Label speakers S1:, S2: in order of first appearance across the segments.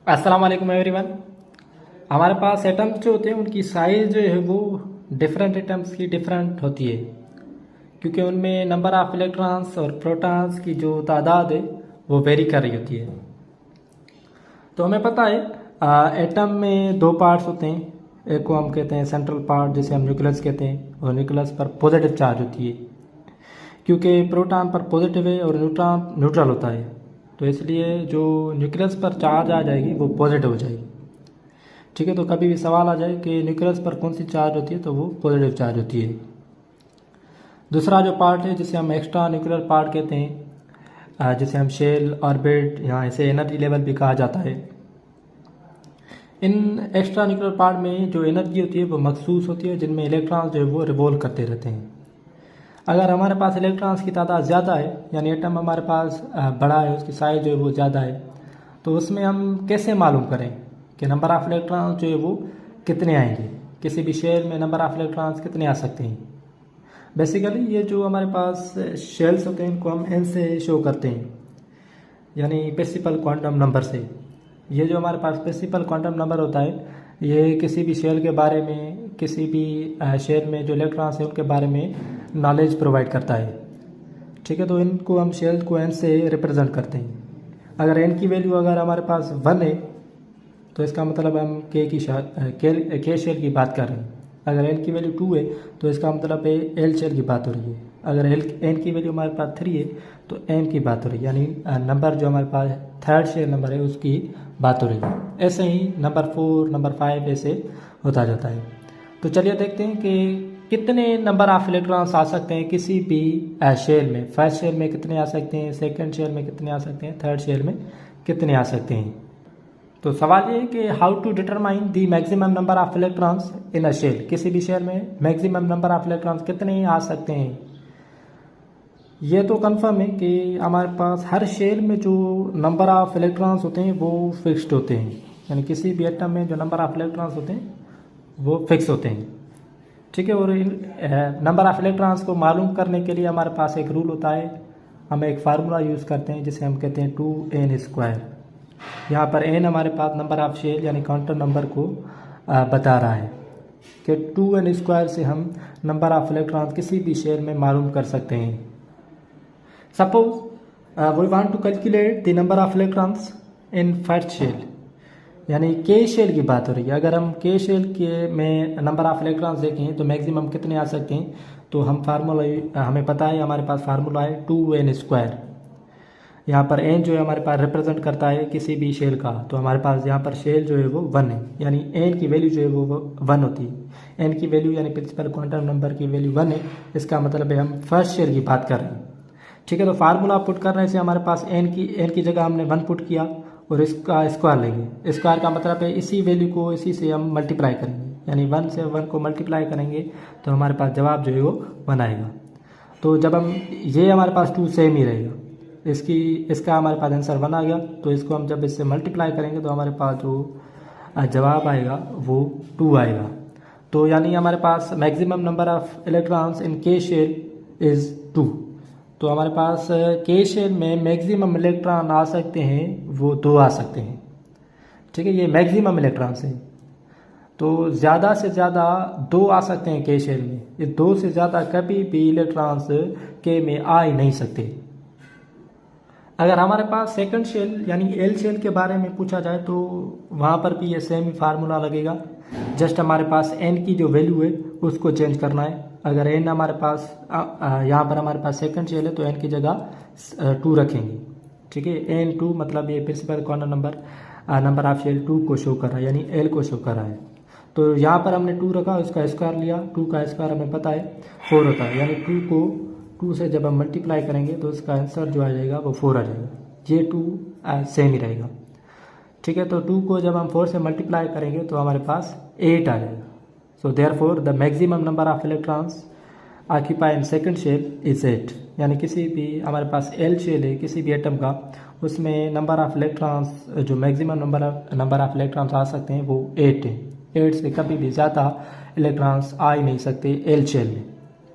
S1: अस्सलाम वालेकुम एवरीवन। हमारे पास एटम्स जो होते हैं उनकी साइज़ जो है वो डिफरेंट एटम्स की डिफरेंट होती है, क्योंकि उनमें नंबर ऑफ इलेक्ट्रॉन्स और प्रोटॉन्स की जो तादाद है वो वेरी कर रही होती है। तो हमें पता है एटम में दो पार्ट्स होते हैं। एक को हम कहते हैं सेंट्रल पार्ट, जिसे हम न्यूक्लियस कहते हैं, और न्यूक्लियस पर पॉजिटिव चार्ज होती है, क्योंकि प्रोटॉन पर पॉजिटिव है और न्यूट्रॉन न्यूट्रल होता है। तो इसलिए जो न्यूक्लियस पर चार्ज आ जाएगी वो पॉजिटिव हो जाएगी। ठीक है, तो कभी भी सवाल आ जाए कि न्यूक्लियस पर कौन सी चार्ज होती है, तो वो पॉजिटिव चार्ज होती है। दूसरा जो पार्ट है जिसे हम एक्स्ट्रा न्यूक्लियर पार्ट कहते हैं, जिसे हम शेल, ऑर्बिट, यहाँ इसे एनर्जी लेवल भी कहा जाता है। इन एक्स्ट्रा न्यूक्लियर पार्ट में जो एनर्जी होती है वो मखसूस होती है, जिनमें इलेक्ट्रॉन्स जो है वो रिवॉल्व करते रहते हैं। अगर हमारे पास इलेक्ट्रॉन्स की तादाद ज़्यादा है, यानी एटम हमारे पास बड़ा है, उसकी साइज़ जो है वो ज़्यादा है, तो उसमें हम कैसे मालूम करें कि नंबर ऑफ़ इलेक्ट्रॉन्स जो है वो कितने आएंगे, किसी भी शेल में नंबर ऑफ़ इलेक्ट्रॉन्स कितने आ सकते हैं। बेसिकली ये जो हमारे पास शेल्स होते हैं इनको हम एन से शो करते हैं, यानी प्रिंसिपल क्वांटम नंबर से। ये जो हमारे पास प्रिंसिपल क्वांटम नंबर होता है, ये किसी भी शेल के बारे में, किसी भी शेल में जो इलेक्ट्रॉन्स हैं उनके बारे में नॉलेज प्रोवाइड करता है। ठीक है, तो इनको हम शेल को एन से रिप्रेजेंट करते हैं। अगर एन की वैल्यू अगर हमारे पास 1 है तो इसका मतलब हम के शेल की बात कर रहे हैं। अगर एन की वैल्यू 2 है तो इसका मतलब है एल शेल की बात हो रही है। अगर एन की वैल्यू हमारे पास 3 है तो एम की बात हो रही है, यानी नंबर जो हमारे पास थर्ड शेल नंबर है उसकी बात हो रही है। ऐसे ही नंबर 4, नंबर 5 ऐसे होता जाता है। तो चलिए देखते हैं कि कितने नंबर ऑफ इलेक्ट्रॉन्स आ सकते हैं किसी भी शेल में। फर्स्ट शेल में कितने आ सकते हैं, सेकंड शेल में कितने आ सकते हैं, थर्ड शेल में कितने आ सकते हैं। तो सवाल ये है कि how to determine the maximum number of electrons in a shell. किसी भी शेल में मैक्सिमम नंबर ऑफ इलेक्ट्रॉन्स कितने आ सकते हैं। ये तो कंफर्म है कि हमारे पास हर शेल में जो नंबर ऑफ इलेक्ट्रॉन्स होते हैं वो फिक्स्ड होते हैं, यानी किसी भी एटम में जो नंबर ऑफ इलेक्ट्रॉन्स होते हैं वो फिक्स होते हैं। ठीक है, और इन नंबर ऑफ इलेक्ट्रॉन्स को मालूम करने के लिए हमारे पास एक रूल होता है। हम एक फार्मूला यूज़ करते हैं जिसे हम कहते हैं 2n²। यहाँ पर n हमारे पास नंबर ऑफ शेल यानी काउंटर नंबर को बता रहा है कि 2n² से हम नंबर ऑफ इलेक्ट्रॉन्स किसी भी शेल में मालूम कर सकते हैं। Suppose we want to calculate the number of electrons in first shell, यानी के शेल की बात हो रही है। अगर हम के शेल के में नंबर ऑफ इलेक्ट्रॉन्स देखें तो मैक्सिमम कितने आ सकते हैं, तो हम फार्मूला, हमें पता है हमारे पास फार्मूला है 2n²। यहाँ पर n जो है हमारे पास रिप्रेजेंट करता है किसी भी शेल का, तो हमारे पास यहाँ पर शेल जो है वो 1 है, यानी n की वैल्यू जो है वो 1 होती है। n की वैल्यू यानी प्रिंसिपल क्वांटम नंबर की वैल्यू 1 है, इसका मतलब है हम फर्स्ट शेल की बात कर रहे हैं। ठीक है, तो फार्मूला पुट करने से हमारे पास n की जगह हमने 1 पुट किया और इसका स्क्वायर लेंगे। स्क्वायर का मतलब है इसी वैल्यू को इसी से हम मल्टीप्लाई करेंगे, यानी 1 से 1 को मल्टीप्लाई करेंगे तो हमारे पास जवाब जो है वो 1 आएगा। तो जब हम ये हमारे पास 2 सेम ही रहेगा, इसका हमारे पास आंसर 1 आ गया, तो इसको हम जब इससे मल्टीप्लाई करेंगे तो हमारे पास जो जवाब आएगा वो 2 आएगा। तो यानी हमारे पास maximum number of electrons in K shell is 2। तो हमारे पास के शेल में मैक्सिमम इलेक्ट्रॉन आ सकते हैं वो 2 आ सकते हैं। ठीक है, ये मैक्सिमम इलेक्ट्रॉन्स हैं, तो ज़्यादा से ज़्यादा 2 आ सकते हैं के शेल में। ये 2 से ज़्यादा कभी भी इलेक्ट्रॉन्स के में आ ही नहीं सकते। अगर हमारे पास सेकंड शेल यानी एल शेल के बारे में पूछा जाए तो वहाँ पर भी ये सेम ही फार्मूला लगेगा। जस्ट हमारे पास n की जो वैल्यू है उसको चेंज करना है। अगर n हमारे पास यहाँ पर हमारे पास सेकंड शेल है तो n की जगह 2 रखेंगे। ठीक है, n2 मतलब ये principal quantum number of shell 2 को शो कर रहा है, यानी l को शो कर रहा है। तो यहाँ पर हमने 2 रखा, उसका स्क्वायर लिया। 2 का स्क्वायर हमें पता है 4 होता है, यानी 2 को 2 से जब हम मल्टीप्लाई करेंगे तो इसका आंसर जो आ जाएगा वो 4 आ जाएगा। ये 2 सेम ही रहेगा। ठीक है, तो 2 को जब हम 4 से मल्टीप्लाई करेंगे तो हमारे पास 8 आ जाएगा। So therefore the maximum number of electrons occupy in second shell is 8। यानी किसी भी हमारे पास एल शेल है किसी भी एटम का, उसमें नंबर ऑफ इलेक्ट्रॉन्स जो मैक्सिमम नंबर ऑफ इलेक्ट्रॉन्स आ सकते हैं वो 8 है। 8 से कभी भी ज़्यादा इलेक्ट्रॉन्स आ ही नहीं सकते एल शेल में।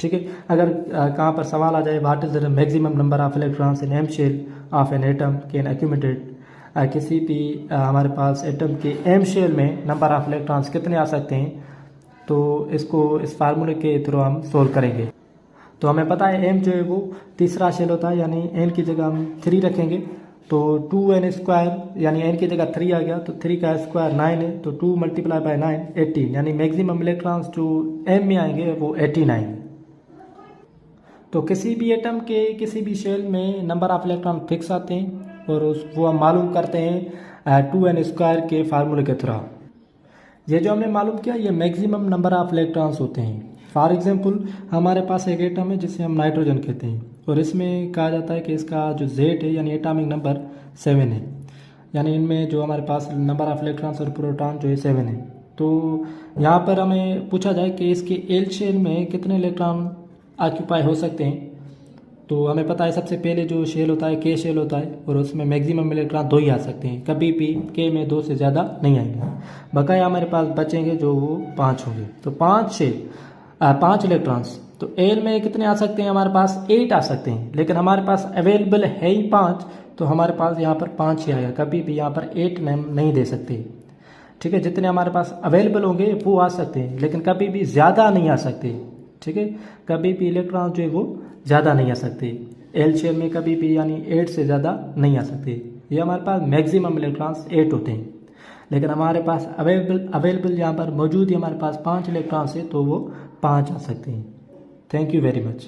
S1: ठीक है, अगर कहाँ पर सवाल आ जाए what is the maximum number of electrons in M shell of an atom can accumulate, किसी भी हमारे पास एटम के एम शेल में नंबर ऑफ इलेक्ट्रॉन्स कितने आ सकते हैं, तो इसको इस फार्मूले के थ्रू हम सोल्व करेंगे। तो हमें पता है एम जो है वो तीसरा शेल होता है, यानी एन की जगह हम 3 रखेंगे, तो 2n² यानी n की जगह 3 आ गया, तो 3 का स्क्वायर 9 है, तो 2 × 9 18, यानी मैक्सिमम इलेक्ट्रॉन्स जो m में आएंगे वो 89। तो किसी भी एटम के किसी भी शेल में नंबर ऑफ इलेक्ट्रॉन फिक्स आते हैं और वो हम मालूम करते हैं 2n² के फार्मूले के थ्रू। ये जो हमने मालूम किया ये मैक्सिमम नंबर ऑफ इलेक्ट्रॉन्स होते हैं। फॉर एग्जांपल हमारे पास एक एटम है जिसे हम नाइट्रोजन कहते हैं, और इसमें कहा जाता है कि इसका जो Z है यानी एटॉमिक नंबर 7 है, यानी इनमें जो हमारे पास नंबर ऑफ इलेक्ट्रॉन्स और प्रोटॉन जो है 7 है। तो यहाँ पर हमें पूछा जाए कि इसके एल शेल में कितने इलेक्ट्रॉन ऑक्यूपाई हो सकते हैं, तो हमें पता है सबसे पहले जो शेल होता है के शेल होता है, और उसमें मैक्सिमम इलेक्ट्रॉन 2 ही आ सकते हैं, कभी भी के में 2 से ज़्यादा नहीं आएंगे। बकाया हमारे पास बचेंगे जो वो 5 होंगे, तो 5 शेल 5 इलेक्ट्रॉन्स, तो एल में कितने आ सकते हैं, हमारे पास 8 आ सकते हैं, लेकिन हमारे पास अवेलेबल है ही 5, तो हमारे पास यहाँ पर 5 ही आएगा, कभी भी यहाँ पर 8 नहीं दे सकते। ठीक है, जितने हमारे पास अवेलेबल होंगे वो आ सकते हैं, लेकिन कभी भी ज़्यादा नहीं आ सकते। ठीक है, कभी भी इलेक्ट्रॉन जो है वो ज़्यादा नहीं आ सकते, एल शेल में कभी भी यानी 8 से ज़्यादा नहीं आ सकते। ये हमारे पास मैक्सिमम इलेक्ट्रॉन्स 8 होते हैं, लेकिन हमारे पास अवेलेबल यहाँ पर मौजूद ही हमारे पास 5 इलेक्ट्रॉन्स है, तो वो 5 आ सकते हैं। Thank you very much.